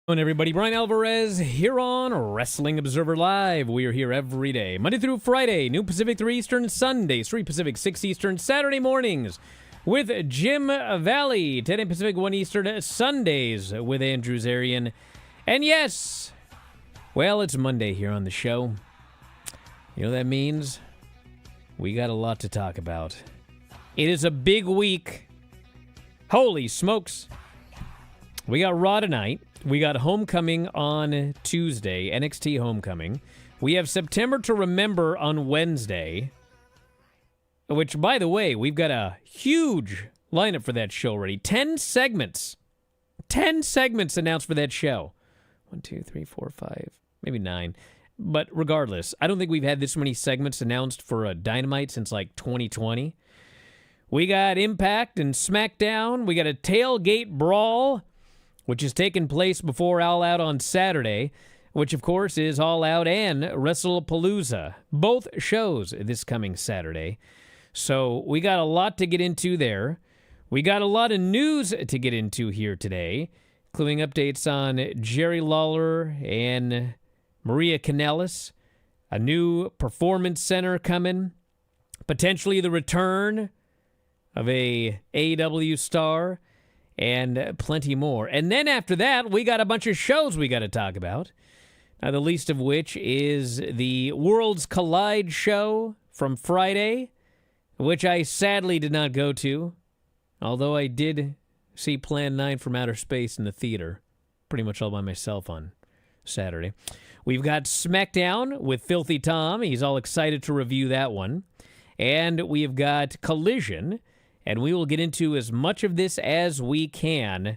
Hello, everybody. Bryan Alvarez here on Wrestling Observer Live. We are here every day, Monday through Friday, noon Pacific, 3 Eastern, Sundays, 3 Pacific, 6 Eastern, Saturday mornings with Jim Valley, 10 a.m. Pacific, 1 Eastern, Sundays with Andrew Zarian. And yes, well, it's Monday here on the show. You know what that means? We got a lot to talk about. It is a big week. Holy smokes. We got Raw tonight. We got Homecoming on Tuesday, NXT Homecoming. We have September to Remember on Wednesday, which, by the way, we've got a huge lineup for that show already. 10 segments. 10 segments announced for that show. 1, 2, 3, 4, 5, maybe 9. But regardless, I don't think we've had this many segments announced for a Dynamite since like 2020. We got Impact and Smackdown. We got a tailgate brawl, which is taking place before All Out on Saturday, which, of course, is All Out and WrestlePalooza. Both shows this coming Saturday. So we got a lot to get into there. We got a lot of news to get into here today, including updates on Jerry Lawler and Maria Kanellis, a new performance center coming, potentially the return of a AEW star, and plenty more. And then after that, we got a bunch of shows we got to talk about. Now, the least of which is the Worlds Collide show from Friday, which I sadly did not go to, although I did see Plan 9 from Outer Space in the theater, pretty much all by myself on Saturday. We've got Smackdown with Filthy Tom. He's all excited to review that one. And we've got Collision, and we will get into as much of this as we can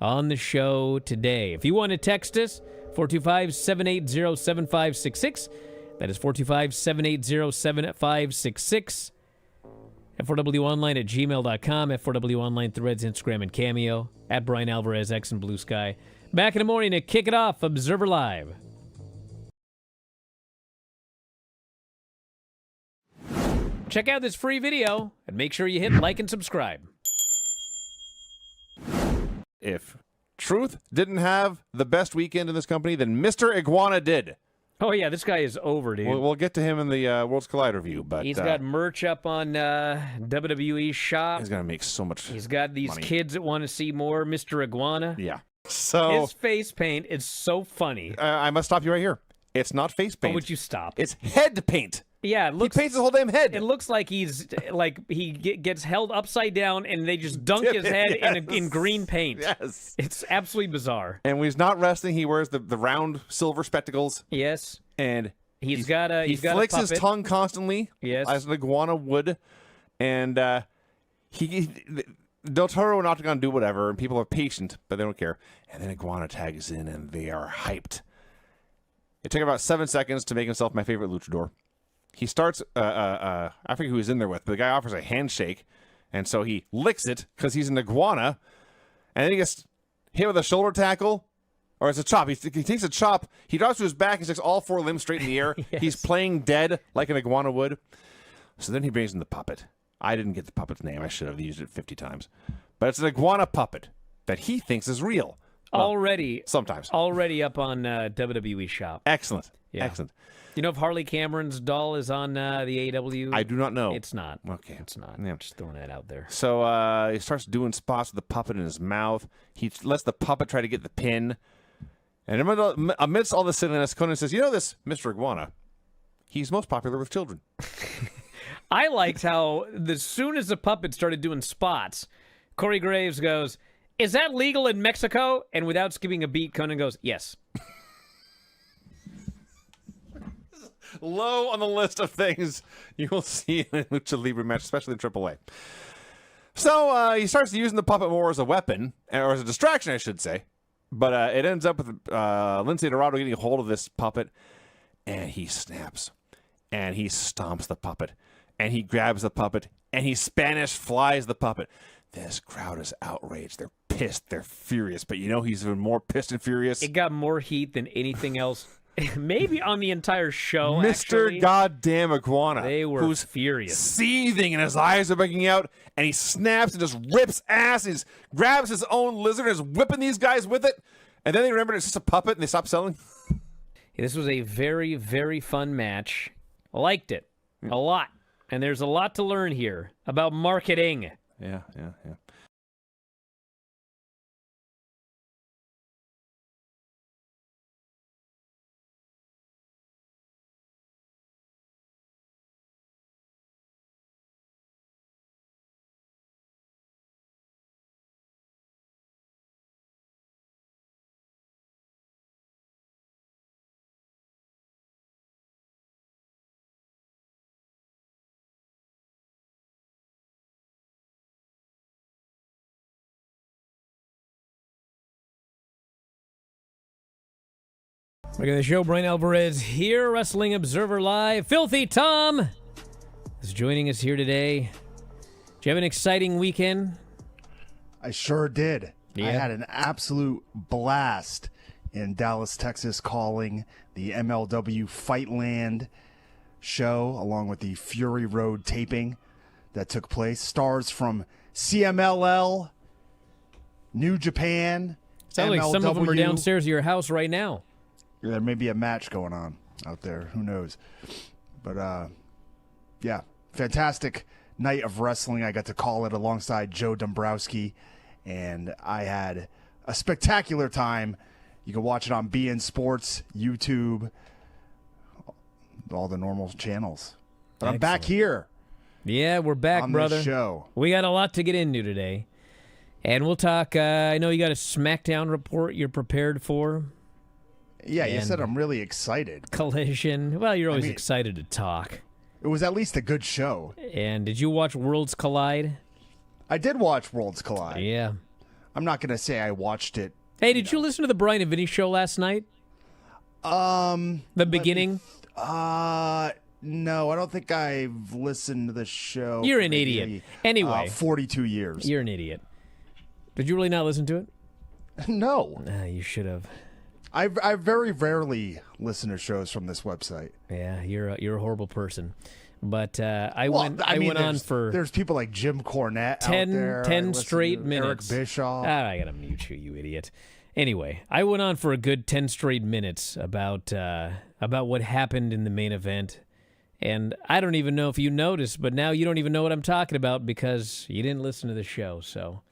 on the show today. If you want to text us, 425-780-7566. That is 425-780-7566. F4WOnline at gmail.com. F4W Online Threads, Instagram, and Cameo. At Bryan Alvarez, X and Blue Sky. Back in the morning to kick it off, Observer Live. Check out this free video and make sure you hit like and subscribe. If Truth didn't have the best weekend in this company, then Mr. Iguana did. Oh, yeah, this guy is over, dude. We'll get to him in the Worlds Collide review, but he's got merch up on WWE shop. He's going to make so much He's got these money. Kids that want to see more Mr. Iguana. Yeah. So his face paint is so funny. I must stop you right here. It's not face paint. Oh, would you stop? It's head paint. Yeah, it looks, he paints his whole damn head. It looks like he's he gets held upside down and they just dunk his head in green paint. Yes. It's absolutely bizarre. And when he's not wrestling, he wears the round silver spectacles. Yes. And he flicks his tongue constantly. Yes. As an iguana would. And Del Toro and Octagon do whatever, and people are patient, but they don't care. And then Iguana tags in, and they are hyped. It took about 7 seconds to make himself my favorite luchador. He starts, I forget who he's in there with, but the guy offers a handshake, and so he licks it because he's an iguana, and then he gets hit with a shoulder tackle, or it's a chop. He takes a chop, he drops to his back, he sticks all 4 limbs straight in the air. Yes. He's playing dead like an iguana would. So then he brings in the puppet. I didn't get the puppet's name. I should have used it 50 times. But it's an iguana puppet that he thinks is real. Well, sometimes. Already up on WWE shop. Excellent. Yeah. Excellent. You know if Harley Cameron's doll is on the AEW? I do not know. It's not. Okay. It's not. Yeah. I'm just throwing that out there. So he starts doing spots with the puppet in his mouth. He lets the puppet try to get the pin. And amidst all the silliness, Conan says, you know this, Mr. Iguana, he's most popular with children. I liked how as soon as the puppet started doing spots, Corey Graves goes, is that legal in Mexico? And without skipping a beat, Conan goes, yes. Low on the list of things you will see in a Lucha Libre match, especially in AAA. So he starts using the puppet more as a weapon, or as a distraction, I should say. But it ends up with Lindsay Dorado getting a hold of this puppet, and he snaps. And he stomps the puppet. And he grabs the puppet, and he Spanish flies the puppet. This crowd is outraged. They're pissed. They're furious. But you know he's even more pissed and furious? It got more heat than anything else. Maybe on the entire show, Mr. actually. Goddamn Iguana. They were who's furious. Seething, and his eyes are breaking out, and he snaps and just rips ass. He grabs his own lizard and is whipping these guys with it. And then they remembered it's just a puppet and they stopped selling. This was a very, very fun match. I liked it a lot. And there's a lot to learn here about marketing. Yeah. Look at the show. Bryan Alvarez here, Wrestling Observer Live. Filthy Tom is joining us here today. Did you have an exciting weekend? I sure did. Yeah. I had an absolute blast in Dallas, Texas, calling the MLW Fightland show, along with the Fury Road taping that took place. Stars from CMLL, New Japan, Sounds like some of them are downstairs at your house right now. There may be a match going on out there. Who knows? But, yeah, fantastic night of wrestling. I got to call it alongside Joe Dombrowski, and I had a spectacular time. You can watch it on BN Sports, YouTube, all the normal channels. But I'm back here. Yeah, we're back, on brother. This show. We got a lot to get into today. And we'll talk, I know you got a Smackdown report you're prepared for. Yeah, you And said I'm really excited. Collision. Well, you're always excited to talk. It was at least a good show. And did you watch Worlds Collide? I did watch Worlds Collide. Yeah. I'm not going to say I watched it. Hey, did you listen to the Bryan and Vinny show last night? The beginning? No, I don't think I've listened to the show. You're for an maybe, idiot. Anyway. 42 years. You're an idiot. Did you really not listen to it? No. You should have. I very rarely listen to shows from this website. Yeah, you're a horrible person. But I mean, went on for there's people like Jim Cornette 10, out there. 10 straight minutes. Eric Bischoff. I gotta mute you, you idiot. Anyway, I went on for a good 10 straight minutes about what happened in the main event. And I don't even know if you noticed, but now you don't even know what I'm talking about because you didn't listen to the show. So,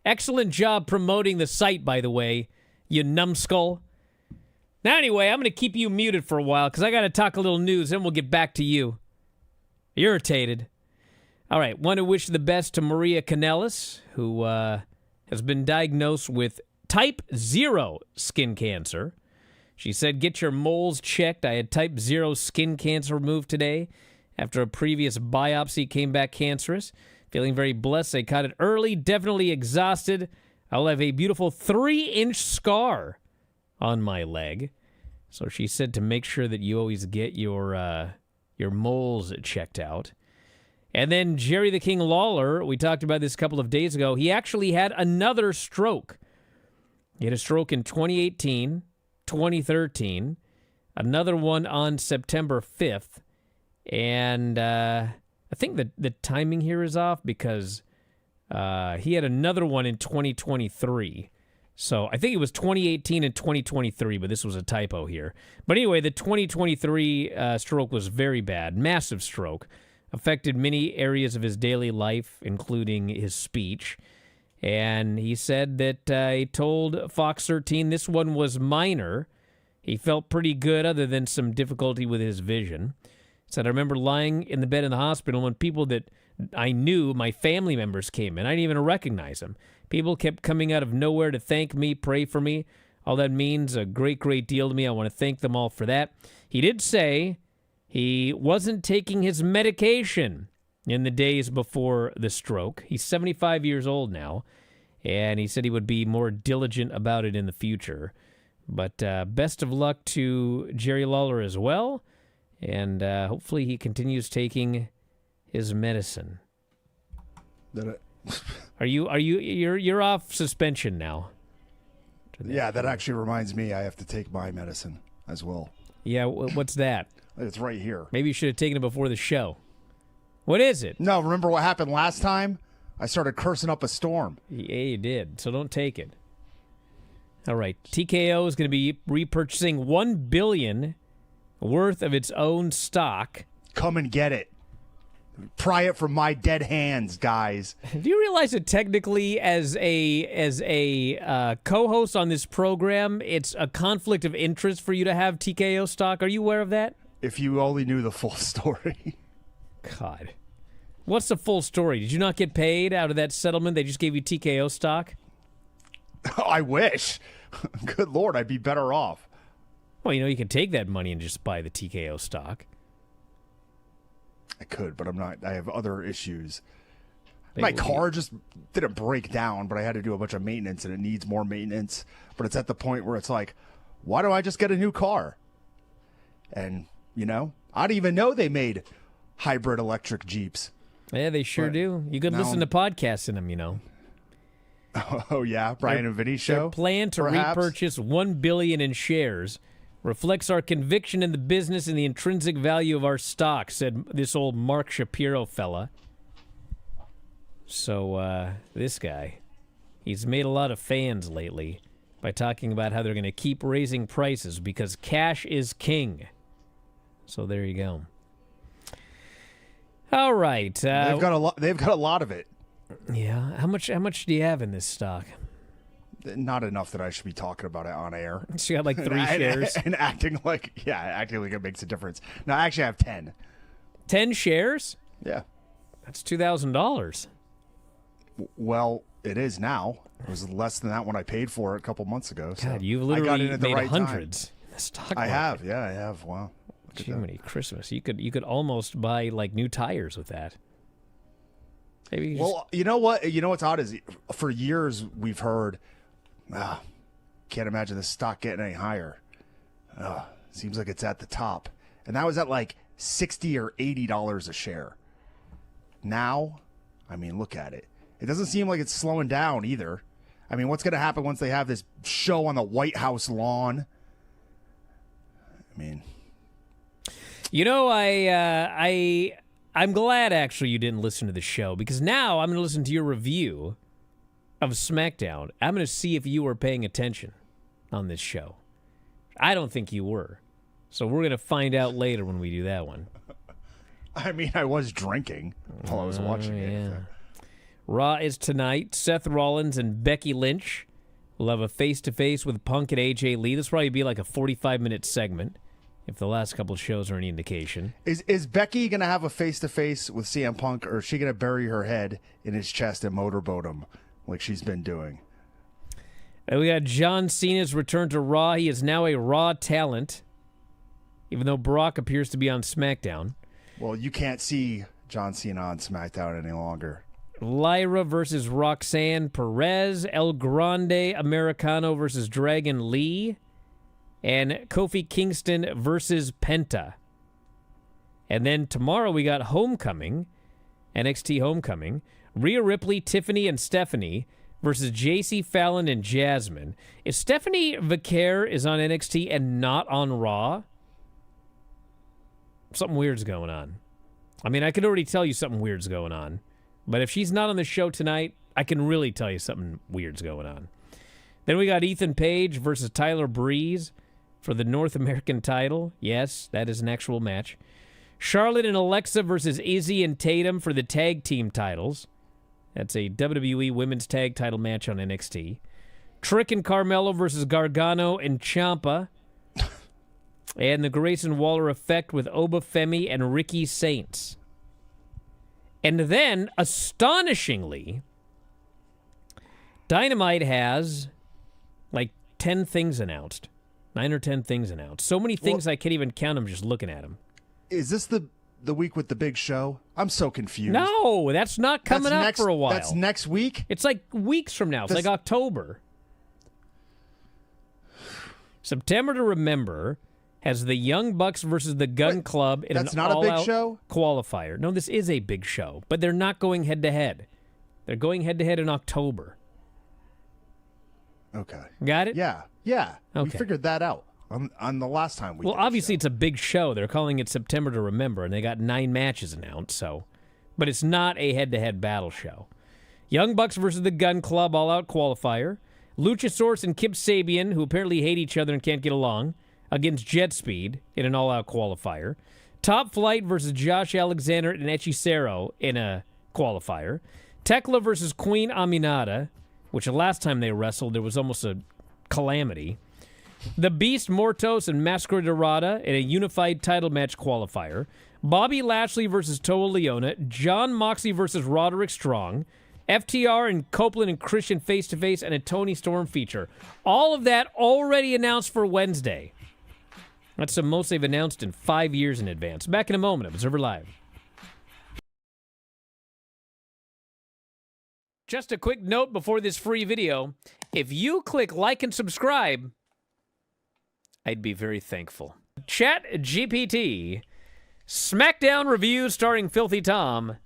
excellent job promoting the site, by the way, you numbskull. Now, anyway, I'm going to keep you muted for a while because I got to talk a little news, then we'll get back to you. Irritated. All right, want to wish the best to Maria Kanellis, who has been diagnosed with type 0 skin cancer. She said, get your moles checked. I had type 0 skin cancer removed today after a previous biopsy came back cancerous. Feeling very blessed. I caught it early, definitely exhausted. I'll have a beautiful 3-inch scar on my leg. So she said to make sure that you always get your moles checked out. And then Jerry the King Lawler, we talked about this a couple of days ago. He actually had another stroke. He had a stroke in 2018, 2013, another one on September 5th. And I think that the timing here is off because he had another one in 2023. So I think it was 2018 and 2023, but this was a typo here. But anyway, the 2023 stroke was very bad, massive stroke, affected many areas of his daily life, including his speech. And he said that he told Fox 13 this one was minor. He felt pretty good other than some difficulty with his vision. He said, I remember lying in the bed in the hospital when people that I knew, my family members, came in. I didn't even recognize them. People kept coming out of nowhere to thank me, pray for me. All that means a great, great deal to me. I want to thank them all for that. He did say he wasn't taking his medication in the days before the stroke. He's 75 years old now, and he said he would be more diligent about it in the future. But best of luck to Jerry Lawler as well, and hopefully he continues taking his medicine. You're off suspension now. Yeah, that actually reminds me I have to take my medicine as well. Yeah, what's that? It's right here. Maybe you should have taken it before the show. What is it? No, remember what happened last time? I started cursing up a storm. Yeah, you did, so don't take it. All right. TKO is going to be repurchasing $1 billion worth of its own stock. Come and get it. Pry it from my dead hands, guys. Do you realize that technically, as a co-host on this program, it's a conflict of interest for you to have TKO stock? Are you aware of that? If you only knew the full story. God. What's the full story? Did you not get paid out of that settlement? They just gave you TKO stock? I wish. Good Lord, I'd be better off. Well, you can take that money and just buy the TKO stock. I could, but I'm not. I have other issues. My car just didn't break down, but I had to do a bunch of maintenance, and it needs more maintenance. But it's at the point where it's like, why don't I just get a new car? And, I didn't even know they made hybrid electric Jeeps. Yeah, they sure do. You could listen to podcasts in them, Oh, yeah? Brian and Vinny's show? Their plan to repurchase $1 billion in shares reflects our conviction in the business and the intrinsic value of our stock, said this old Mark Shapiro fella. So, this guy, he's made a lot of fans lately by talking about how they're going to keep raising prices because cash is king. So there you go. All right. They've got a lot of it. Yeah. How much do you have in this stock? Not enough that I should be talking about it on air. So you got like 3 shares. And acting like it makes a difference. No, I actually have 10. 10 shares? Yeah. That's $2,000. Well, it is now. It was less than that when I paid for it a couple months ago. So God, you've literally made right hundreds in the stock market. I have. Yeah, I have. Wow. Jiminy Christmas. You could almost buy like new tires with that. Maybe you know what? You know what's odd is for years we've heard, can't imagine the stock getting any higher. Seems like it's at the top. And that was at like $60 or $80 a share. Now, I mean, look at it. It doesn't seem like it's slowing down either. I mean, what's going to happen once they have this show on the White House lawn? I mean, I'm glad actually you didn't listen to the show because now I'm going to listen to your review of Smackdown. I'm going to see if you were paying attention on this show. I don't think you were. So we're going to find out later when we do that one. I mean, I was drinking while I was watching it. Raw is tonight. Seth Rollins and Becky Lynch will have a face-to-face with Punk and AJ Lee. This will probably be like a 45-minute segment, if the last couple of shows are any indication. Is Becky going to have a face-to-face with CM Punk, or is she going to bury her head in his chest and motorboat him like she's been doing? And we got John Cena's return to Raw. He is now a Raw talent, even though Brock appears to be on SmackDown. Well, you can't see John Cena on SmackDown any longer. Lyra versus Roxanne Perez. El Grande Americano versus Dragon Lee. And Kofi Kingston versus Penta. And then tomorrow we got Homecoming, NXT Homecoming. Rhea Ripley, Tiffany, and Stephanie versus JC Fallon and Jasmine. If Stephanie Vaquer is on NXT and not on Raw, something weird's going on. I mean, I could already tell you something weird's going on. But if she's not on the show tonight, I can really tell you something weird's going on. Then we got Ethan Page versus Tyler Breeze for the North American title. Yes, that is an actual match. Charlotte and Alexa versus Izzy and Tatum for the tag team titles. That's a WWE Women's Tag Title match on NXT. Trick and Carmelo versus Gargano and Ciampa. And the Grayson Waller effect with Oba Femi and Ricky Saints. And then, astonishingly, Dynamite has like 10 things announced. 9 or 10 things announced. So many things I can't even count them just looking at them. Is this the week with the big show? I'm so confused. No, that's not coming up for a while. That's next week? It's like weeks from now. It's like October. September to Remember has the Young Bucks versus the Gun Club in an all-out That's not a big show? qualifier. No, this is a big show, but they're not going head-to-head. They're going head-to-head in October. Okay. Got it? Yeah. Okay. We figured that out on the last time we did obviously it's a big show. They're calling it September to Remember, and they got 9 matches announced, but it's not a head-to-head battle show. Young Bucks versus the Gun Club all-out qualifier. Luchasaurus and Kip Sabian, who apparently hate each other and can't get along, against Jet Speed in an all-out qualifier. Top Flight versus Josh Alexander and Hechicero in a qualifier. Tekla versus Queen Aminata, which the last time they wrestled, there was almost a calamity. The Beast Mortos and Mascara Dorada in a unified title match qualifier. Bobby Lashley versus Toa Leona. John Moxley versus Roderick Strong. FTR and Copeland and Christian face-to-face and a Tony Storm feature. All of that already announced for Wednesday. That's the most they've announced in 5 years in advance. Back in a moment, Observer Live. Just a quick note before this free video. If you click like and subscribe, I'd be very thankful. Chat GPT, Smackdown review starring Filthy Tom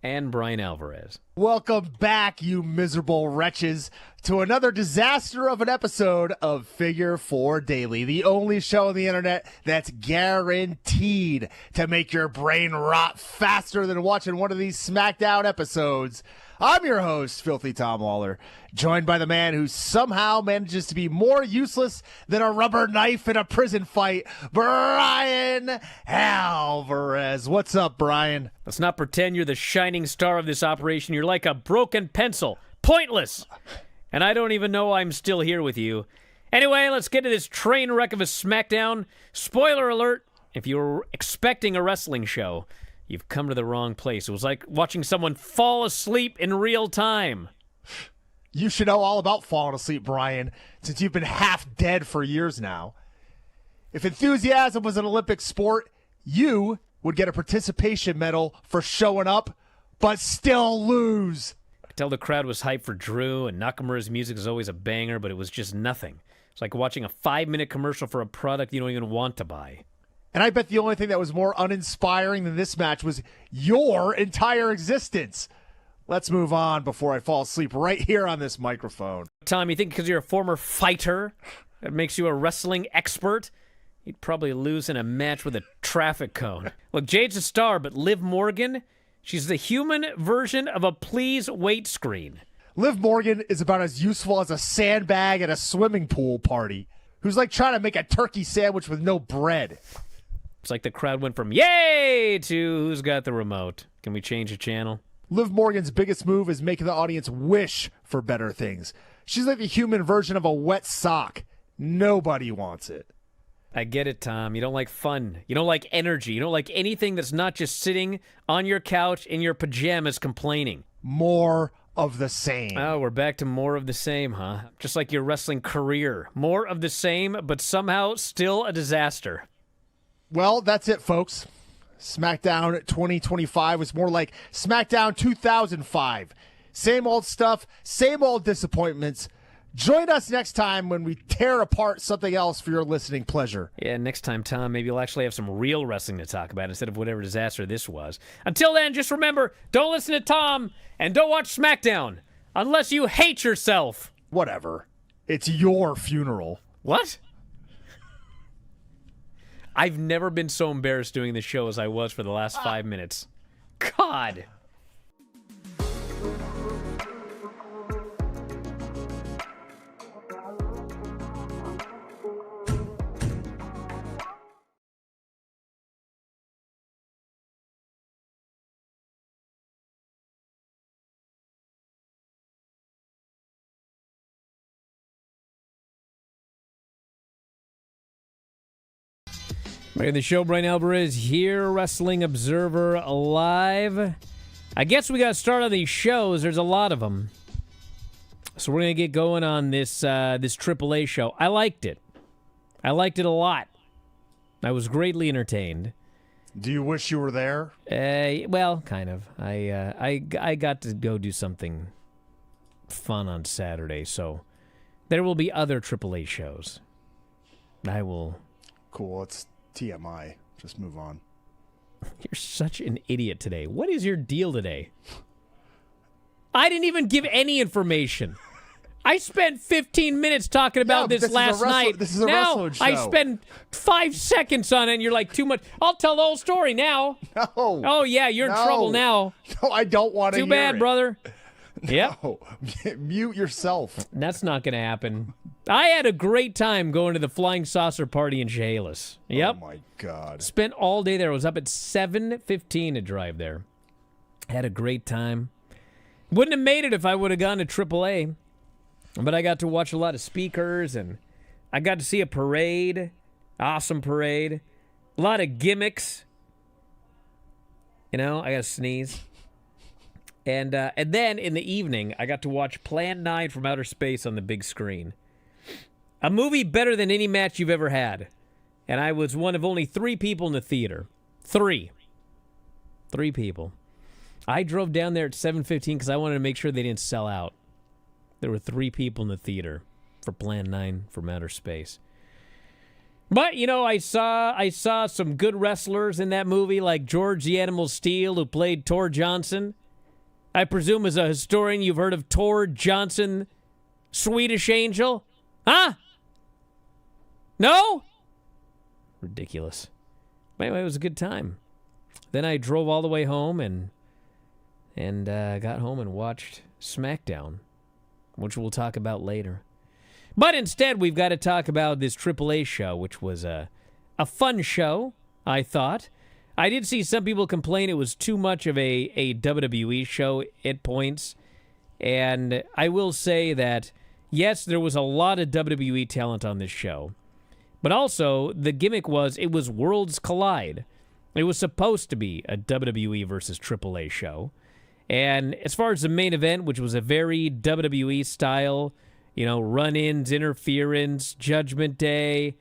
and Bryan Alvarez. Welcome back, you miserable wretches, to another disaster of an episode of Figure 4 Daily, the only show on the internet that's guaranteed to make your brain rot faster than watching one of these Smackdown episodes. I'm your host, Filthy Tom Waller, joined by the man who somehow manages to be more useless than a rubber knife in a prison fight, Bryan Alvarez. What's up, Bryan? Let's not pretend you're the shining star of this operation. You're like a broken pencil. Pointless. And I don't even know I'm still here with you. Anyway, let's get to this train wreck of a Smackdown. Spoiler alert, if you were expecting a wrestling show, you've come to the wrong place. It was like watching someone fall asleep in real time. You should know all about falling asleep, Bryan, since you've been half dead for years now. If enthusiasm was an Olympic sport, you would get a participation medal for showing up, but still lose. I could tell the crowd was hyped for Drew, and Nakamura's music is always a banger, but it was just nothing. It's like watching a 5-minute commercial for a product you don't even want to buy. And I bet the only thing that was more uninspiring than this match was your entire existence. Let's move on before I fall asleep right here on this microphone. Tom, you think because you're a former fighter, that makes you a wrestling expert? You'd probably lose in a match with a traffic cone. Look, Jade's a star, but Liv Morgan, she's the human version of a please wait screen. Liv Morgan is about as useful as a sandbag at a swimming pool party, who's like trying to make a turkey sandwich with no bread. It's like the crowd went from yay to who's got the remote. Can we change the channel? Liv Morgan's biggest move is making the audience wish for better things. She's like the human version of a wet sock. Nobody wants it. I get it, Tom. You don't like fun. You don't like energy. You don't like anything that's not just sitting on your couch in your pajamas complaining. More of the same. Oh, we're back to more of the same, huh? Just like your wrestling career. More of the same, but somehow still a disaster. Well, that's it, folks. SmackDown 2025 was more like SmackDown 2005. Same old stuff, same old disappointments. Join us next time when we tear apart something else for your listening pleasure. Yeah, next time, Tom, maybe you'll actually have some real wrestling to talk about instead of whatever disaster this was. Until then, just remember, don't listen to Tom and don't watch SmackDown unless you hate yourself. Whatever. It's your funeral. What? I've never been so embarrassed doing this show as I was for the last 5 minutes. God. Back in the show, Bryan Alvarez here, Wrestling Observer Live. I guess we got to start on these shows. There's a lot of them. So we're going to get going on this this AAA show. I liked it. I liked it a lot. I was greatly entertained. Do you wish you were there? Well, kind of. I got to go do something fun on Saturday, so there will be other AAA shows. I will... Cool, it's TMI. Just move on. You're such an idiot today. What is your deal today? I didn't even give any information. I spent 15 minutes talking about this last night. This is a now wrestling show. I spend 5 seconds on it, and you're like, too much. I'll tell the whole story now. No. Oh, yeah, you're in trouble now. No, I don't want to Too bad, brother. Yep. Oh, mute yourself. That's not going to happen. I had a great time going to the Flying Saucer party in Chehalis. Yep. Oh, my God. Spent all day there. I was up at 7:15 to drive there. Had a great time. Wouldn't have made it if I would have gone to AAA. But I got to watch a lot of speakers, and I got to see a parade. Awesome parade. A lot of gimmicks. I got to sneeze. And then in the evening, I got to watch Plan 9 from Outer Space on the big screen. A movie better than any match you've ever had. And I was one of only 3 people in the theater. 3 people. I drove down there at 7:15 because I wanted to make sure they didn't sell out. There were 3 people in the theater for Plan 9 from Outer Space. But, I saw some good wrestlers in that movie, like George the Animal Steele, who played Tor Johnson. I presume as a historian you've heard of Tor Johnson, Swedish Angel? Huh? No? Ridiculous. But anyway, it was a good time. Then I drove all the way home and got home and watched Smackdown, which we'll talk about later. But instead, we've got to talk about this AAA show, which was a fun show, I thought. I did see some people complain it was too much of a WWE show at points. And I will say that, yes, there was a lot of WWE talent on this show. But also, the gimmick was it was Worlds Collide. It was supposed to be a WWE versus AAA show. And as far as the main event, which was a very WWE style, run-ins, interference, Judgment Day.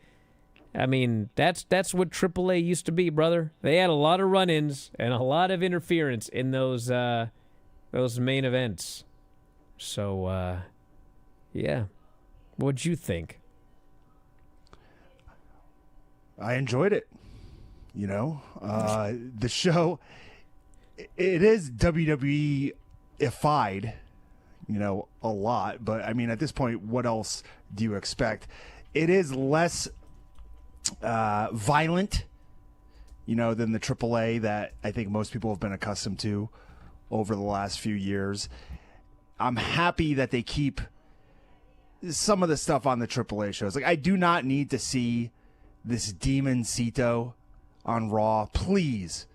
I mean, that's what AAA used to be, brother. They had a lot of run-ins and a lot of interference in those main events. So, yeah. What'd you think? I enjoyed it. The show, it is WWE-ified, a lot. But, I mean, at this point, what else do you expect? It is less violent, than the AAA that I think most people have been accustomed to over the last few years. I'm happy that they keep some of the stuff on the AAA shows. Like, I do not need to see this Demon Cito on Raw. Please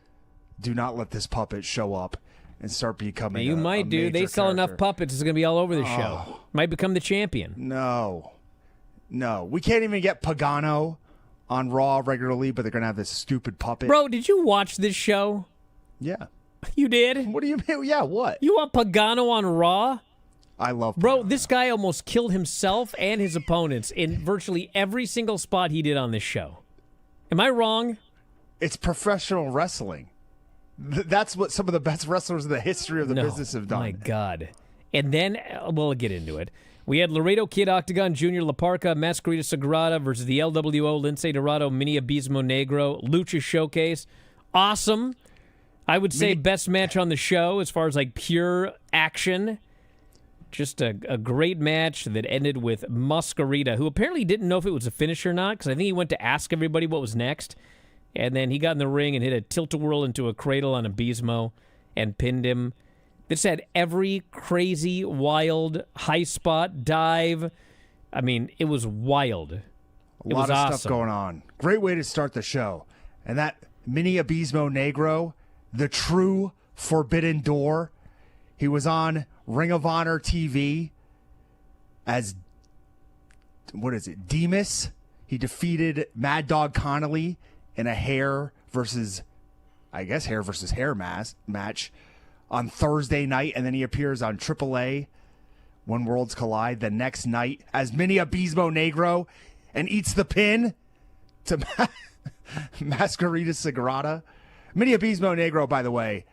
do not let this puppet show up and start becoming you might do. They sell character. enough puppets, it's going to be all over the show. Might become the champion. No. We can't even get Pagano on Raw regularly, but they're going to have this stupid puppet. Bro, did you watch this show? Yeah. You did? What do you mean? Yeah, what? You want Pagano on Raw? I love Bro, Pagano. this guy almost killed himself and his opponents in virtually every single spot he did on this show. Am I wrong? It's professional wrestling. That's what some of the best wrestlers in the history of the business have done. My God. And then, we'll get into it. We had Laredo Kid, Octagon Jr., La Parca, Masquerita Sagrada versus the LWO, Lince Dorado, Mini Abismo Negro, Lucha Showcase. Awesome. I would say best match on the show as far as like pure action. Just a great match that ended with Masquerita, who apparently didn't know if it was a finish or not, because I think he went to ask everybody what was next. And then he got in the ring and hit a tilt-a-whirl into a cradle on Abismo and pinned him. This had every crazy, wild, high spot, dive. I mean, it was wild. A lot of awesome stuff going on. Great way to start the show. And that Mini Abismo Negro, the true Forbidden Door, he was on Ring of Honor TV as, Demas. He defeated Mad Dog Connolly in a hair versus hair match on Thursday night, and then he appears on AAA when Worlds Collide the next night as Mini Abismo Negro and eats the pin to Masquerita Sagrada. Mini Abismo Negro, by the way,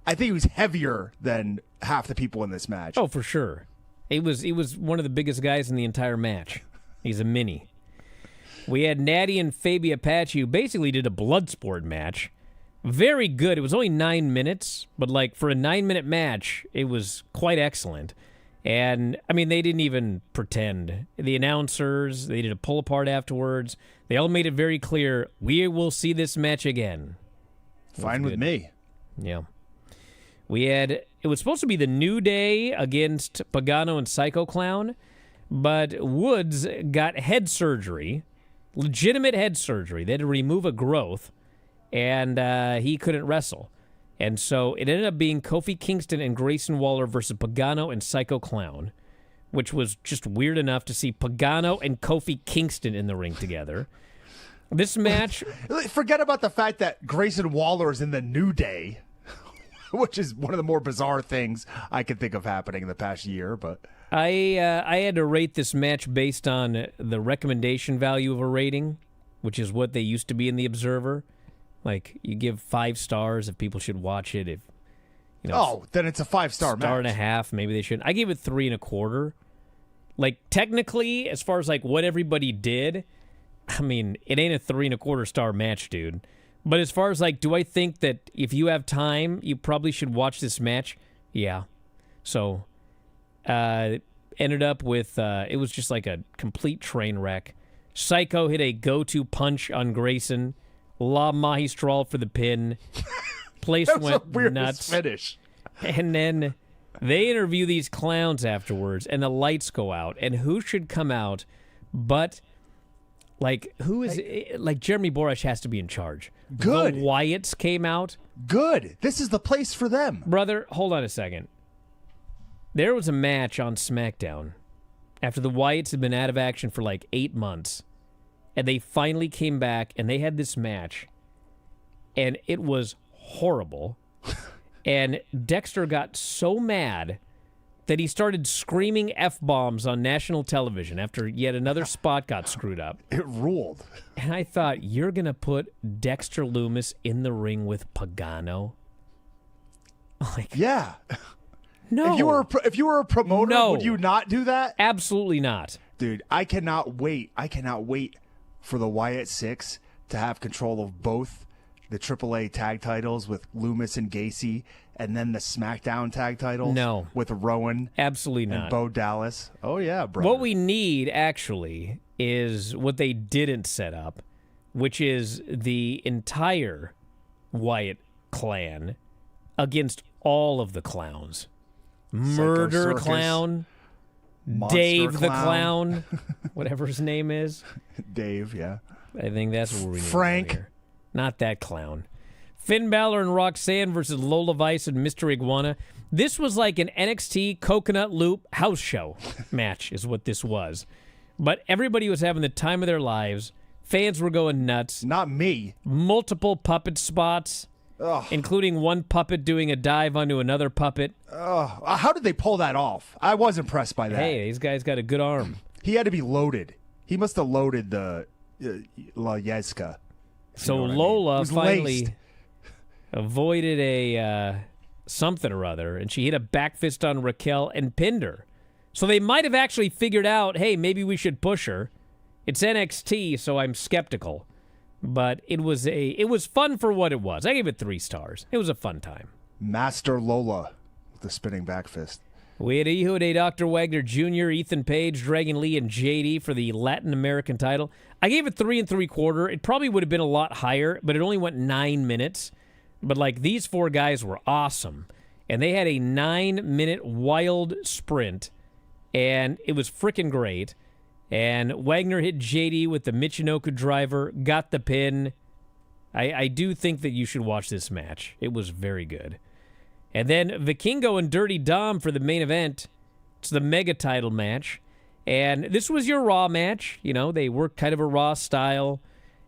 I think he was heavier than half the people in this match. Oh, for sure. He was one of the biggest guys in the entire match. He's a mini. We had Natty and Fabi Apache, who basically did a blood sport match. Very good. It was only 9 minutes, but like for a 9-minute match, it was quite excellent. And, I mean, they didn't even pretend. The announcers, they did a pull apart afterwards. They all made it very clear, we will see this match again. Fine with me. Yeah. We had it was supposed to be the New Day against Pagano and Psycho Clown, but Woods got head surgery, legitimate head surgery. They had to remove a growth, and he couldn't wrestle. And so it ended up being Kofi Kingston and Grayson Waller versus Pagano and Psycho Clown, which was just weird enough to see Pagano and Kofi Kingston in the ring together. This match... Forget about the fact that Grayson Waller is in the New Day, which is one of the more bizarre things I can think of happening in the past year. But I had to rate this match based on the recommendation value of a rating, which is what they used to be in the Observer. Like, you give 5 stars if people should watch it. If then it's a 5-star match. Star and a half, maybe they should. I gave it 3 1/4. Like, technically, as far as like what everybody did, I mean, it ain't a 3 1/4 star match, dude. But as far as like, do I think that if you have time, you probably should watch this match? Yeah. So, ended up with it was just like a complete train wreck. Psycho hit a go-to punch on Grayson. La Magistral for the pin. Place went nuts. Finish. And then they interview these clowns afterwards, and the lights go out. And who should come out but, like, who is... Like, Jeremy Borash has to be in charge. Good. The Wyatts came out. Good. This is the place for them. Brother, hold on a second. There was a match on Smackdown after the Wyatts had been out of action for like 8 months. And they finally came back, and they had this match. And it was horrible. And Dexter got so mad that he started screaming F-bombs on national television after yet another spot got screwed up. It ruled. And I thought, you're going to put Dexter Loomis in the ring with Pagano? Like, yeah. No. If you were a promoter, No. would you not do that? Absolutely not. Dude, I cannot wait. I cannot wait for the Wyatt 6 to have control of both the AAA tag titles with Loomis and Gacy, and then the SmackDown tag titles with Rowan Absolutely and not. Bo Dallas. Oh, yeah, bro. What we need, actually, is what they didn't set up, which is the entire Wyatt clan against all of the clowns. Murder Circus, Clown, Monster Dave the Clown. Clown, whatever his name is. Dave, yeah. I think that's what we need. Frank. Here. Not that clown. Finn Balor and Roxanne versus Lola Vice and Mr. Iguana. This was like an NXT Coconut Loop house show match is what this was. But everybody was having the time of their lives. Fans were going nuts. Not me. Multiple puppet spots, including one puppet doing a dive onto another puppet. How did they pull that off? I was impressed by that. Hey, these guys got a good arm. He had to be loaded. He must have loaded the La Yezka. So what I mean. Lola It was finally laced. avoided a something or other, and she hit a back fist on Raquel and pinned her. So they might have actually figured out, hey, maybe we should push her. It's NXT, so I'm skeptical. But it was fun for what it was. I gave it 3 stars. It was a fun time. Master Lola with the spinning back fist. We had Ehud, Dr. Wagner Jr., Ethan Page, Dragon Lee, and JD for the Latin American title. I gave it 3 3/4. It probably would have been a lot higher, but it only went 9 minutes. But, like, these 4 guys were awesome. And they had a 9-minute wild sprint, and it was freaking great. And Wagner hit JD with the Michinoku driver, got the pin. I do think that you should watch this match. It was very good. And then Vikingo and Dirty Dom for the main event. It's the mega title match. And this was your Raw match. You know, they worked kind of a Raw style.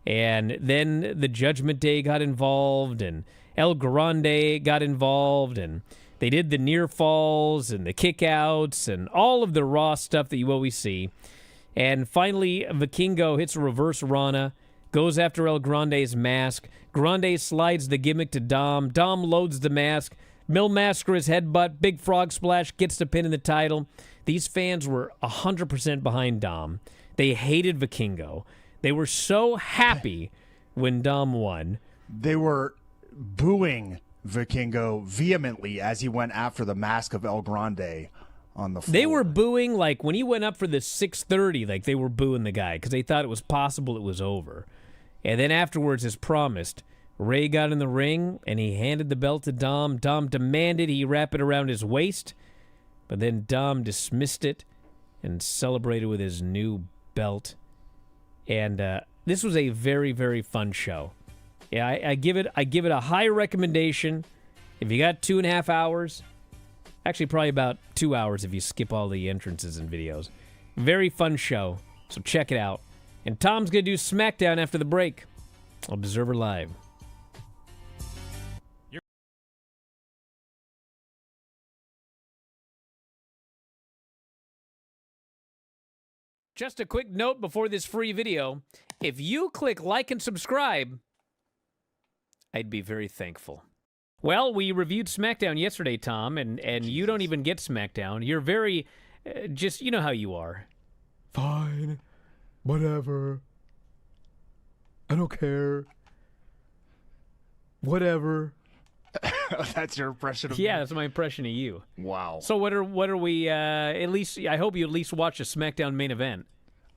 And then the Judgment Day got involved, and El Grande got involved, and they did the near falls and the kickouts and all of the Raw stuff that you always see. And finally, Vikingo hits a reverse Rana, goes after El Grande's mask. Grande slides the gimmick to Dom. Dom loads the mask. Mil Mascara's headbutt, big frog splash, gets the pin in the title. These fans were 100% behind Dom. They hated Vikingo. They were so happy when Dom won. They were booing Vikingo vehemently as he went after the mask of El Grande on the floor. They were booing, like, when he went up for the 630, like, they were booing the guy because they thought it was possible it was over. And then afterwards, as promised, Ray got in the ring, and he handed the belt to Dom. Dom demanded he wrap it around his waist, but then Dom dismissed it and celebrated with his new belt. And this was a very, very fun show. Yeah, I give it a high recommendation. If you got 2.5 hours, actually probably about 2 hours if you skip all the entrances and videos. Very fun show, so check it out. And Tom's going to do Smackdown after the break. Observer Live. Just a quick note before this free video. If you click like and subscribe, I'd be very thankful. Well, we reviewed Smackdown yesterday, Tom, and you don't even get Smackdown. You're very, just, you know how you are. Fine. Whatever. I don't care. Whatever. That's your impression of me? Yeah, that's my impression of you. Wow. So what are we, at least, I hope you at least watch the Smackdown main event.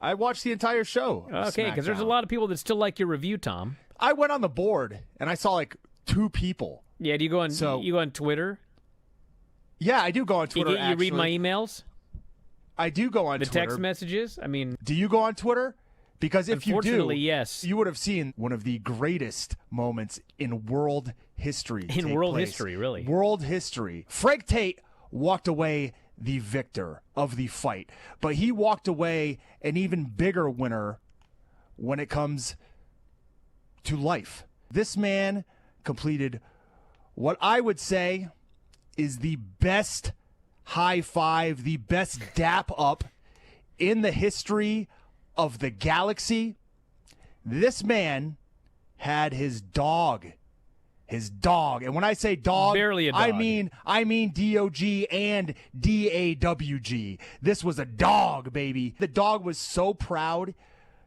I watched the entire show. Okay, because there's a lot of people that still like your review, Tom. I went on the board, and I saw like 2 people. Yeah, do you go on Twitter? Yeah, I do go on Twitter, You read my emails? I do go on the Twitter. Text messages? I mean... Do you go on Twitter? Because if you do, unfortunately, yes. You would have seen one of the greatest moments in world history. In world history, really. World history. Frank Tate walked away the victor of the fight, but he walked away an even bigger winner when it comes to life. This man completed what I would say is the best high five, the best dap up in the history of the galaxy. This man had his dog. And when I say dog, barely a dog. I mean D-O-G and D-A-W-G. This was a dog, baby. The dog was so proud.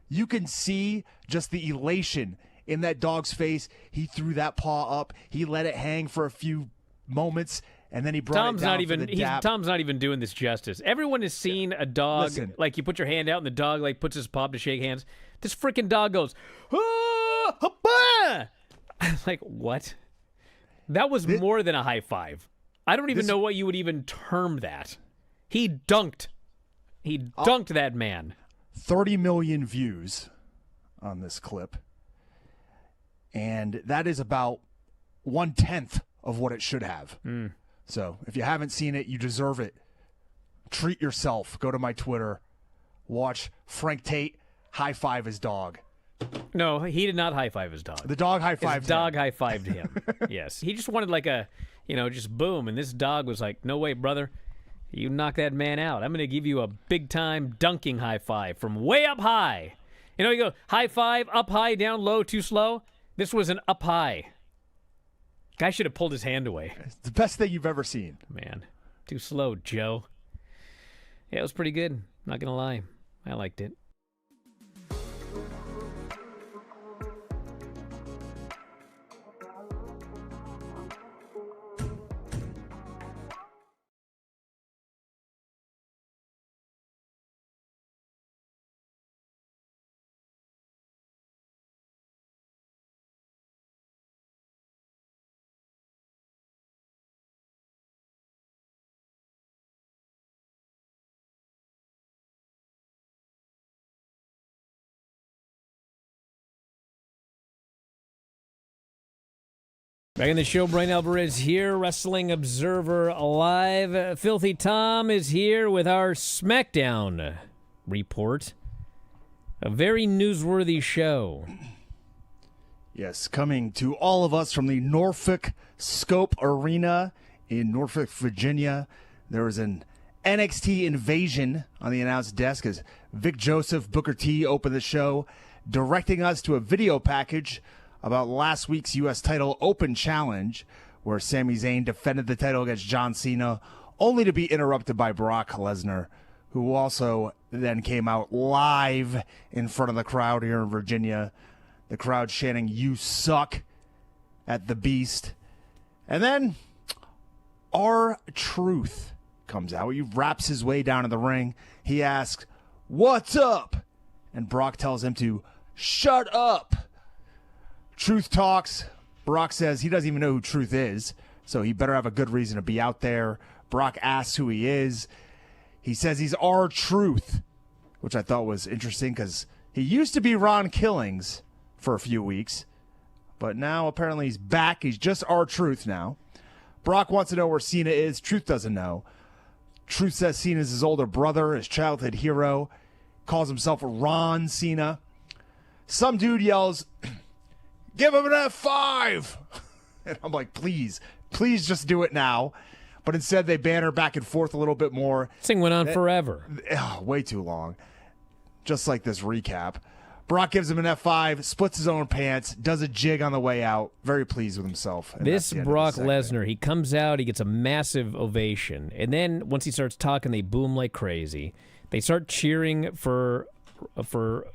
You can see just the elation in that dog's face. He threw that paw up. He let it hang for a few moments, and then he brought it down for the dap. Tom's not even doing this justice. Everyone has seen a dog, like you put your hand out and the dog like puts his paw up to shake hands. This freaking dog goes, ah, hapa! Like, what? That was more than a high five. I don't even know what you would even term that. He dunked. He dunked that man. 30 million views on this clip. And that is about 1/10 of what it should have. So if you haven't seen it, you deserve it. Treat yourself. Go to my Twitter. Watch Frank Tate high five his dog. No, he did not high five his dog. The dog high fived him. His dog high fived him. Yes. He just wanted like a, just boom. And this dog was like, no way, brother. You knock that man out. I'm going to give you a big time dunking high five from way up high. You go high five, up high, down low, too slow. This was an up high. Guy should have pulled his hand away. It's the best thing you've ever seen. Man, too slow, Joe. Yeah, it was pretty good. Not going to lie. I liked it. Back in the show, Bryan Alvarez here, Wrestling Observer Live. Filthy Tom is here with our Smackdown report. A very newsworthy show. Yes, coming to all of us from the Norfolk Scope Arena in Norfolk, Virginia. There was an NXT invasion on the announce desk as Vic Joseph, Booker T opened the show, directing us to a video package about last week's U.S. title open challenge, where Sami Zayn defended the title against John Cena, only to be interrupted by Brock Lesnar, who also then came out live in front of the crowd here in Virginia. The crowd chanting, "You suck," at the Beast. And then R-Truth comes out. He wraps his way down to the ring. He asks, "What's up?" And Brock tells him to shut up. Truth talks, Brock says he doesn't even know who Truth is, so he better have a good reason to be out there. Brock asks who he is. He says he's R-Truth, which I thought was interesting because he used to be Ron Killings for a few weeks, but now apparently he's back. He's just R-Truth now. Brock wants to know where Cena is. Truth doesn't know. Truth says Cena's his older brother, his childhood hero. Calls himself Ron Cena. Some dude yells, "Give him an F5!" And I'm like, please just do it now. But instead they banter back and forth a little bit more. This thing went on forever. Way too long. Just like this recap. Brock gives him an F5, splits his own pants, does a jig on the way out. Very pleased with himself. This Brock Lesnar, he comes out, he gets a massive ovation. And then once he starts talking, they boom like crazy. They start cheering for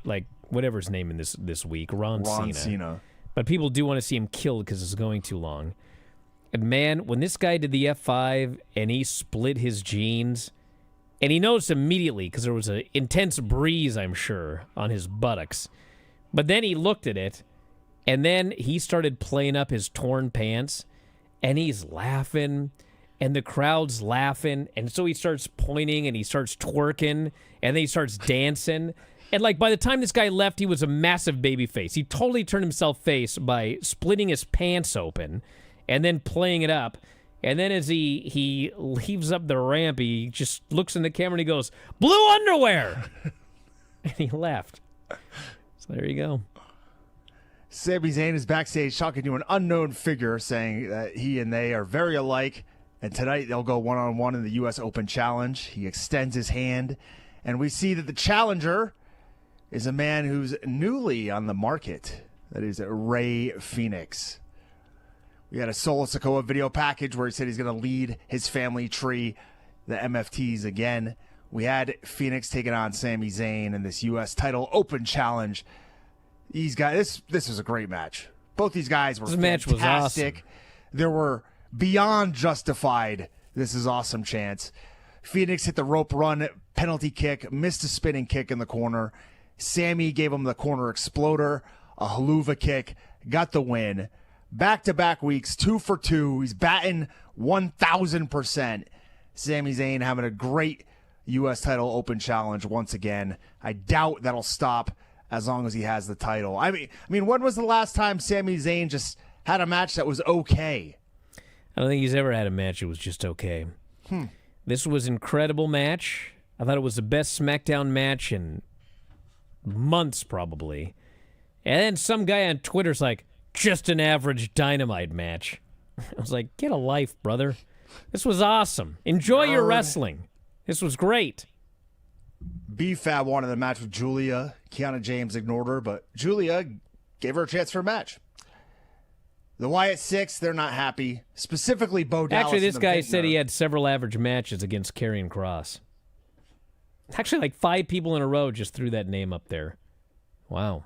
like, whatever his name in this week, Ron Cena. But people do want to see him killed because it's going too long. And man, when this guy did the F5 and he split his jeans, and he noticed immediately because there was an intense breeze, I'm sure, on his buttocks. But then he looked at it, and then he started playing up his torn pants, and he's laughing, and the crowd's laughing, and so he starts pointing, and he starts twerking, and then he starts dancing. And, like, by the time this guy left, he was a massive baby face. He totally turned himself face by splitting his pants open and then playing it up. And then as he leaves up the ramp, he just looks in the camera and he goes, "Blue underwear!" And he left. So there you go. Sami Zayn is backstage talking to an unknown figure, saying that he and they are very alike. And tonight they'll go one-on-one in the U.S. Open Challenge. He extends his hand, and we see that the challenger is a man who's newly on the market. That is Rey Fenix. We had a Solo Sikoa video package where he said he's going to lead his family tree, the MFTs, again. We had Phoenix taking on Sami Zayn in this U.S. title open challenge. These guys, this was a great match. Both these guys were fantastic. Match was awesome. There were beyond justified "this is awesome" chants. Phoenix hit the rope run, penalty kick, missed a spinning kick in the corner. Sammy gave him the corner exploder, a haluva kick, got the win. Back-to-back weeks, 2 for 2. He's batting 1,000%. Sami Zayn having a great U.S. title open challenge once again. I doubt that'll stop as long as he has the title. I mean, when was the last time Sami Zayn just had a match that was okay? I don't think he's ever had a match that was just okay. This was an incredible match. I thought it was the best Smackdown match in months, probably. And then some guy on Twitter's like, "Just an average Dynamite match." I was like, get a life, brother. This was awesome. Enjoy your wrestling. This was great. B-Fab wanted a match with Julia. Kiana James ignored her, but Julia gave her a chance for a match. The Wyatt Six, they're not happy. Specifically, Bo Dallas. Actually, this guy said he had several average matches against Karrion Kross. Actually, like 5 people in a row just threw that name up there. Wow.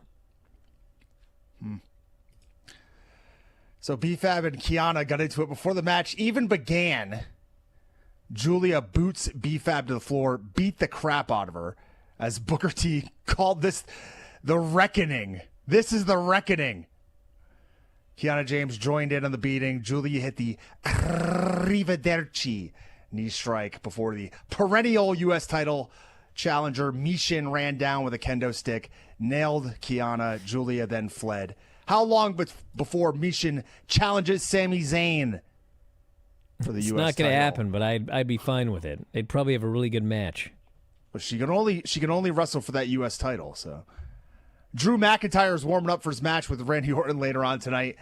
So B-Fab and Kiana got into it before the match even began. Julia boots B-Fab to the floor, beat the crap out of her, as Booker T called this the reckoning. This is the reckoning. Kiana James joined in on the beating. Julia hit the Arrivederci knee strike before the perennial U.S. title challenger Mishin ran down with a kendo stick, nailed Kiana. Julia then fled. How long before Mishin challenges Sami Zayn for the U.S. title? It's not going to happen, but I'd be fine with it. They'd probably have a really good match. But she can only wrestle for that U.S. title. So Drew McIntyre's warming up for his match with Randy Orton later on tonight,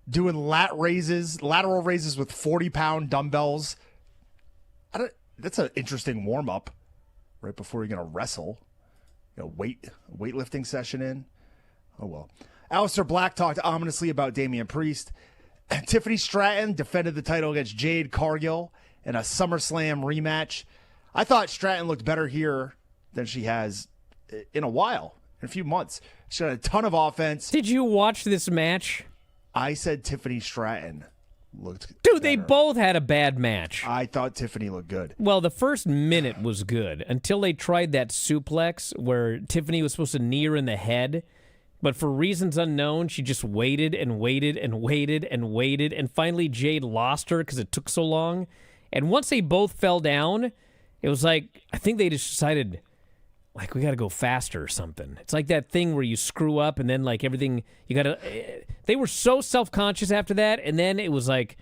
doing lateral raises with 40-pound dumbbells. That's an interesting warm up right before you're going to wrestle. Weightlifting session in. Oh well. Aleister Black talked ominously about Damian Priest. Tiffany Stratton defended the title against Jade Cargill in a SummerSlam rematch. I thought Stratton looked better here than she has in a while, in a few months. She had a ton of offense. Did you watch this match? I said Tiffany Stratton looked Dude, better. they both had a bad match. I thought Tiffany looked good. Well, the first minute was good until they tried that suplex where Tiffany was supposed to knee her in the head. But for reasons unknown, she just waited and waited and waited and waited. And finally, Jade lost her because it took so long. And once they both fell down, it was like, I think they just decided, like, we got to go faster or something. It's like that thing where you screw up and then, like, everything, you got to. They were so self-conscious after that. And then it was like,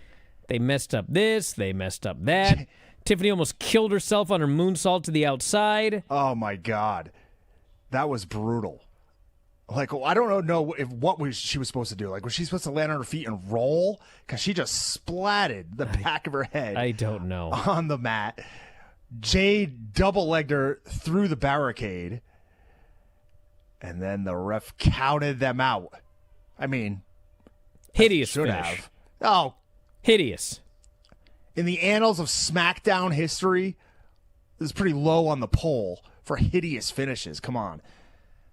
they messed up this, they messed up that. Tiffany almost killed herself on her moonsault to the outside. Oh, my God. That was brutal. Like, I don't know if she was supposed to do. Like, was she supposed to land on her feet and roll? Because she just splatted the back of her head. I don't know. On the mat. Jade double-legged her through the barricade. And then the ref counted them out. I mean, hideous should finish. have. Oh. Hideous. In the annals of Smackdown history, this is pretty low on the poll for hideous finishes. Come on.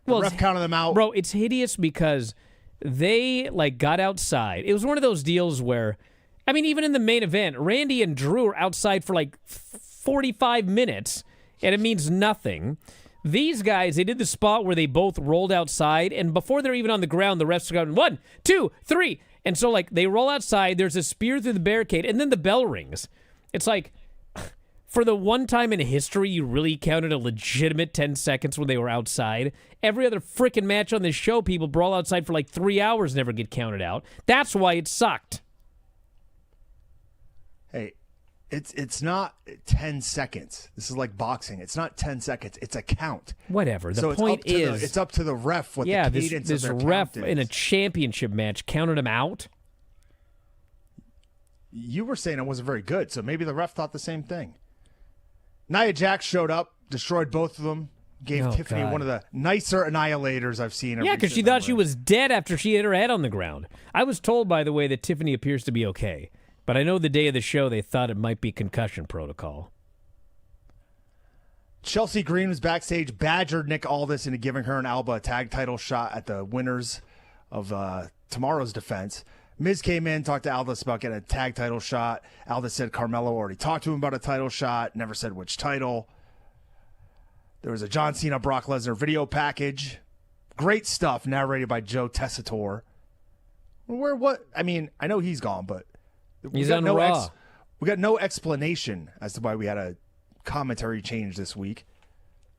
The ref counted them out. Bro, it's hideous because they, like, got outside. It was one of those deals where, I mean, even in the main event, Randy and Drew are outside for, like, 45 minutes, and it means nothing. These guys, they did the spot where they both rolled outside, and before they're even on the ground, the refs are going, 1, 2, 3. And so, like, they roll outside, there's a spear through the barricade, and then the bell rings. It's like, for the one time in history you really counted a legitimate 10 seconds when they were outside. Every other freaking match on this show, people brawl outside for like 3 hours, never get counted out. That's why it sucked. Hey, it's not 10 seconds. This is like boxing. It's not 10 seconds. It's a count. Whatever. The so point is, it's up to the ref what the cadence this of their ref count is. in a championship match counted him out. You were saying it wasn't very good, so maybe the ref thought the same thing. Nia Jax showed up, destroyed both of them, gave Tiffany one of the nicer annihilators I've seen. Yeah, because she thought she was dead after she hit her head on the ground. I was told, by the way, that Tiffany appears to be okay. But I know the day of the show they thought it might be concussion protocol. Chelsea Green was backstage, badgered Nick Aldis into giving her and Alba a tag title shot at the winners of tomorrow's defense. Miz came in, talked to Aldis about getting a tag title shot. Aldis said Carmelo already talked to him about a title shot, never said which title. There was a John Cena Brock Lesnar video package. Great stuff narrated by Joe Tessitore. I mean, I know he's gone, but he's on Raw. We got no explanation as to why we had a commentary change this week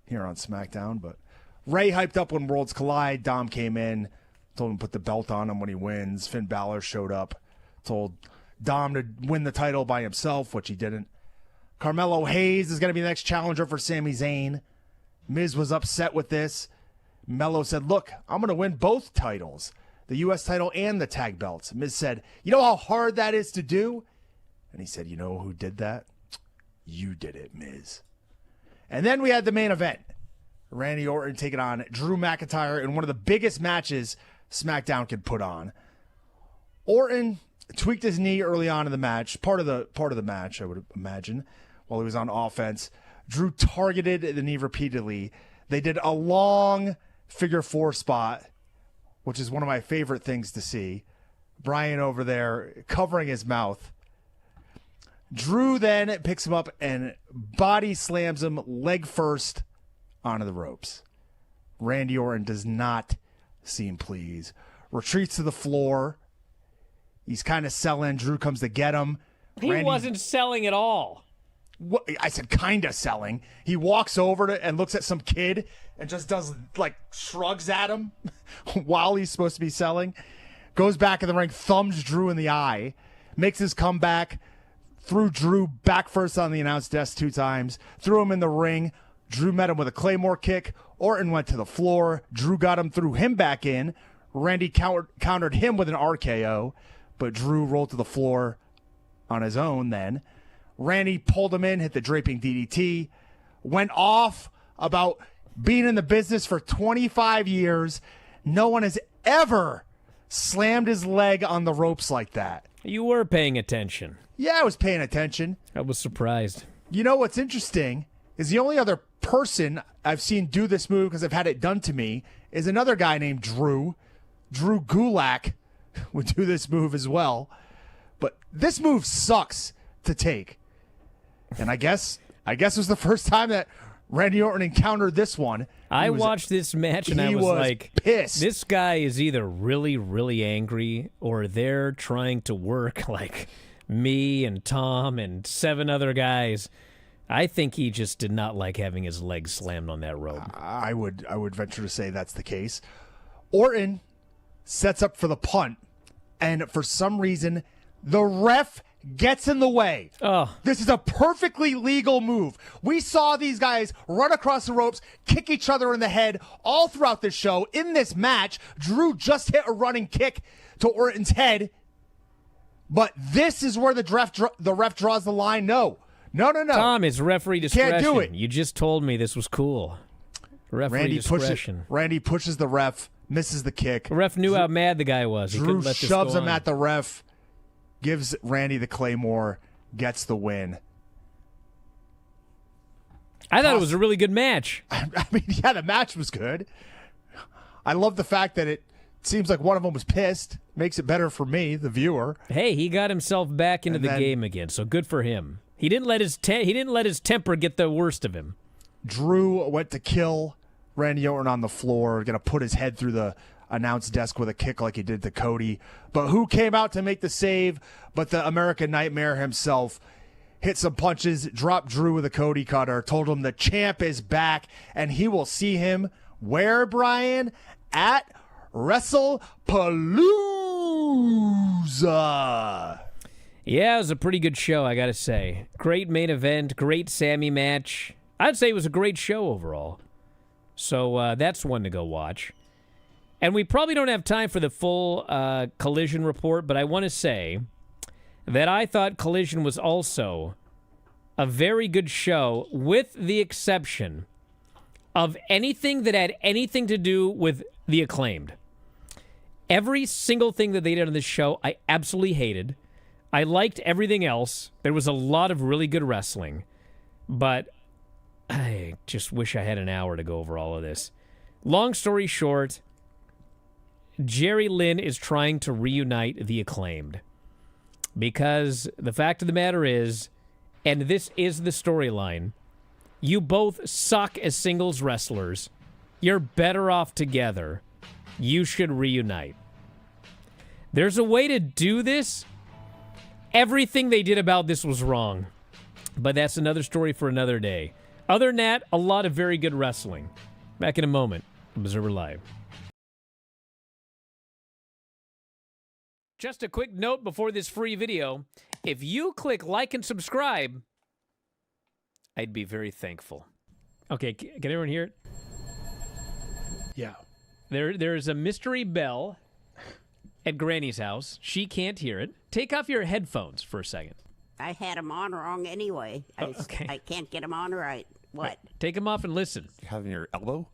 here on SmackDown. But Ray hyped up when Worlds Collide. Dom came in, told him to put the belt on him when he wins. Finn Balor showed up, told Dom to win the title by himself, which he didn't. Carmelo Hayes is going to be the next challenger for Sami Zayn. Miz was upset with this. Melo said, look, I'm going to win both titles, the U.S. title and the tag belts. Miz said, you know how hard that is to do? And he said, you know who did that? You did it, Miz. And then we had the main event. Randy Orton taking on Drew McIntyre in one of the biggest matches SmackDown could put on. Orton tweaked his knee early on in the match, part of the match, I would imagine, while he was on offense. Drew targeted the knee repeatedly. They did a long figure four spot, which is one of my favorite things to see. Bryan over there covering his mouth. Drew then picks him up and body slams him leg first onto the ropes. Randy Orton does not seem pleased. Retreats to the floor. He's kind of selling. Drew comes to get him. He wasn't selling at all. What, I said kind of selling. He walks over to and looks at some kid and just does, like, shrugs at him while he's supposed to be selling. Goes back in the ring, thumbs Drew in the eye, makes his comeback, threw Drew back first on the announce desk 2 times, threw him in the ring. Drew met him with a Claymore kick. Orton went to the floor. Drew got him, threw him back in. Randy countered him with an RKO, but Drew rolled to the floor on his own then. Randy pulled him in, hit the draping DDT, went off about being in the business for 25 years. No one has ever slammed his leg on the ropes like that. You were paying attention. Yeah, I was paying attention. I was surprised. You know what's interesting is the only other person I've seen do this move, because I've had it done to me, is another guy named Drew. Drew Gulak would do this move as well. But this move sucks to take. And I guess it was the first time that Randy Orton encountered this one. I watched this match and I was like, pissed. This guy is either really, really angry or they're trying to work like me and Tom and 7 other guys. I think he just did not like having his legs slammed on that rope. I would venture to say that's the case. Orton sets up for the punt, and for some reason, the ref gets in the way. Oh. This is a perfectly legal move. We saw these guys run across the ropes, kick each other in the head all throughout this show. In this match, Drew just hit a running kick to Orton's head, but this is where the ref draws the line. No. Tom, it's referee discretion. Can't do it. You just told me this was cool. Referee discretion. Randy pushes the ref, misses the kick. The ref knew how mad the guy was. He Drew couldn't let this shoves go him on. at the ref, gives Randy the Claymore, gets the win. I thought it was a really good match. I mean, yeah, the match was good. I love the fact that it seems like one of them was pissed. Makes it better for me, the viewer. Hey, he got himself back into the game again, so good for him. He didn't let his temper get the worst of him. Drew went to kill Randy Orton on the floor, going to put his head through the announce desk with a kick like he did to Cody. But who came out to make the save but the American Nightmare himself? Hit some punches, dropped Drew with a Cody cutter, told him the champ is back, and he will see him where, Brian? At WrestlePalooza. Yeah, it was a pretty good show, I gotta say. Great main event, great Sammy match. I'd say it was a great show overall. So that's one to go watch. And we probably don't have time for the full Collision report, but I want to say that I thought Collision was also a very good show, with the exception of anything that had anything to do with the Acclaimed. Every single thing that they did on this show, I absolutely hated. I liked everything else. There was a lot of really good wrestling, but I just wish I had an hour to go over all of this. Long story short, Jerry Lynn is trying to reunite the Acclaimed, because the fact of the matter is, and this is the storyline, you both suck as singles wrestlers. You're better off together. You should reunite. There's a way to do this. Everything they did about this was wrong, but that's another story for another day. Other than that, a lot of very good wrestling. Back in a moment. Observer Live. Just a quick note before this free video. If you click like and subscribe, I'd be very thankful. Okay, can everyone hear it? Yeah. There's a mystery bell at Granny's house. She can't hear it. Take off your headphones for a second. I had them on wrong anyway. Okay. I can't get them on right. What? Take them off and listen. You have in your elbow?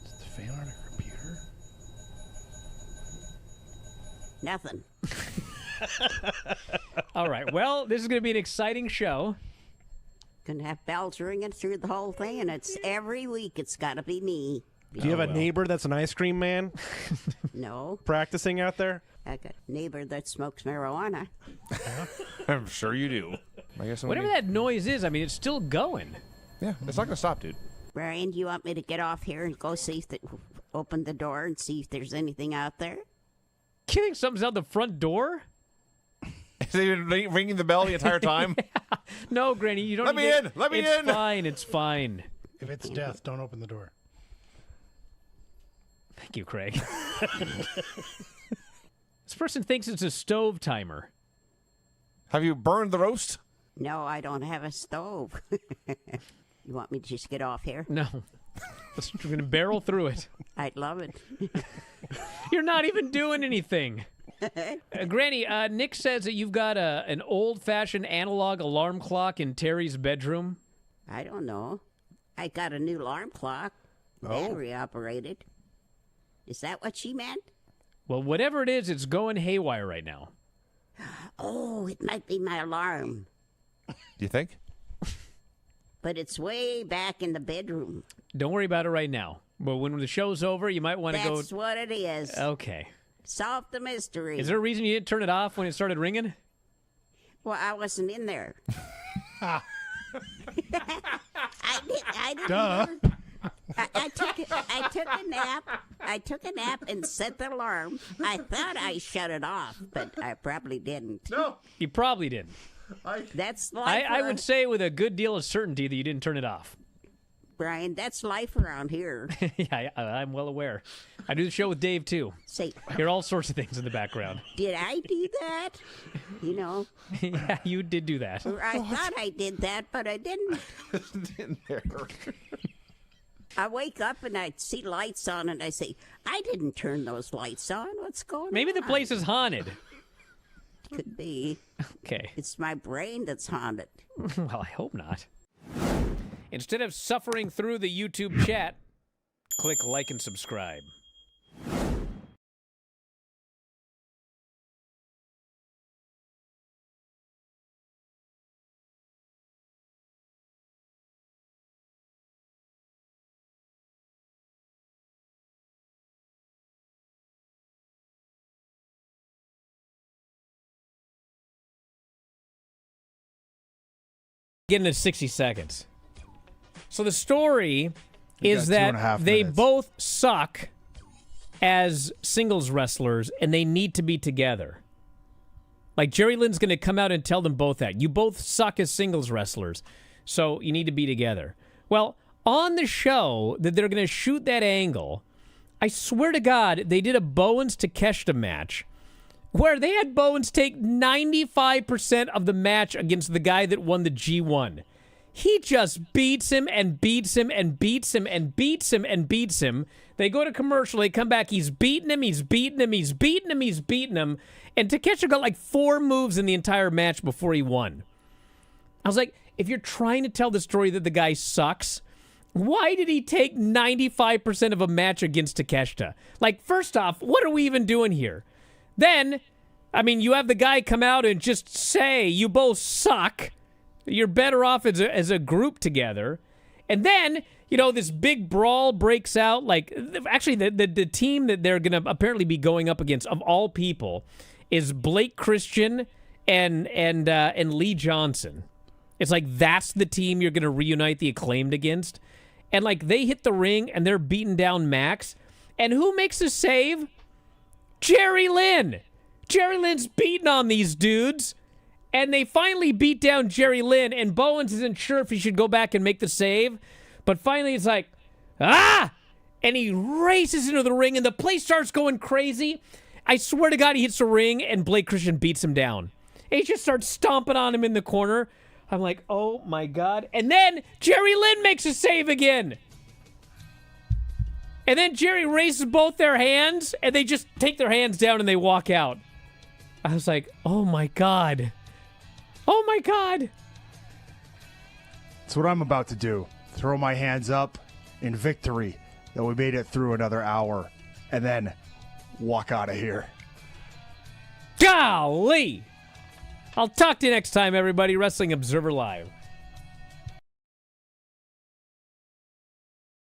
Is the fan on a computer? Nothing. All right. Well, this is going to be an exciting show. Gonna have bells ringing through the whole thing, and it's every week. It's got to be me. Do you have a neighbor that's an ice cream man No, practicing out there? I got a neighbor that smokes marijuana. I'm sure you do. I guess Whatever that noise is, I mean, it's still going. Yeah, it's not going to stop, dude. Brian, do you want me to get off here and go see if open the door and see if there's anything out there? You think something's out the front door? Is he been ringing the bell the entire time? No, Granny, you don't Let need me to- in! Let me it's in! Fine, it's fine. If it's death, don't open the door. Thank you, Craig. This person thinks it's a stove timer. Have you burned the roast? No, I don't have a stove. You want me to just get off here? No. We're going to barrel through it. I'd love it. You're not even doing anything. Granny, Nick says that you've got an old-fashioned analog alarm clock in Terry's bedroom. I don't know. I got a new alarm clock. Battery operated. Is that what she meant? Well, whatever it is, it's going haywire right now. Oh, it might be my alarm. Do you think? But it's way back in the bedroom. Don't worry about it right now. But when the show's over, you might want to go... That's what it is. Okay. Solve the mystery. Is there a reason you didn't turn it off when it started ringing? Well, I wasn't in there. I didn't. Duh. I took a nap and set the alarm. I thought I shut it off, but I probably didn't. No. You probably didn't. That's life. I would say with a good deal of certainty that you didn't turn it off. Brian, that's life around here. Yeah, I'm well aware. I do the show with Dave, too. Say, Hear all sorts of things in the background. did I do that? You know, Yeah, you did do that. or I thought I did that, but I didn't. In there. I wake up and I see lights on, and I say, I didn't turn those lights on. What's going on? Maybe the place is haunted. Could be. Okay. It's my brain that's haunted. Well, I hope not. Instead of suffering through the YouTube chat, click like and subscribe. Getting to 60 seconds. So the story is got 2.5 that they minutes. both suck as singles wrestlers and they need to be together. Like Jerry Lynn's going to come out and tell them both that. You both suck as singles wrestlers, so you need to be together. Well, on the show that they're going to shoot that angle, I swear to God, they did a Bowens to Takeshita match where they had Bowens take 95% of the match against the guy that won the G1. He just beats him and beats him and beats him and beats him and beats him. They go to commercial, they come back, he's beating him, he's beating him, he's beating him, he's beating him. And Takeshita got like 4 moves in the entire match before he won. I was like, if you're trying to tell the story that the guy sucks, why did he take 95% of a match against Takeshita? Like, first off, what are we even doing here? Then, I mean, you have the guy come out and just say, you both suck. You're better off as a group together. And then, you know, this big brawl breaks out. Like, actually, the team that they're going to apparently be going up against, of all people, is Blake Christian and Lee Johnson. It's like, that's the team you're going to reunite the Acclaimed against. And, like, they hit the ring and they're beating down Max. And who makes a save? Jerry Lynn. Jerry Lynn's beating on these dudes. And they finally beat down Jerry Lynn. And Bowens isn't sure if he should go back and make the save. But finally it's like, ah! And he races into the ring and the place starts going crazy. I swear to God he hits the ring and Blake Christian beats him down. And he just starts stomping on him in the corner. I'm like, oh my God. And then Jerry Lynn makes a save again. And then Jerry raises both their hands, and they just take their hands down and they walk out. I was like, oh my God. Oh my God. That's what I'm about to do. Throw my hands up in victory that we made it through another hour and then walk out of here. Golly. I'll talk to you next time, everybody. Wrestling Observer Live.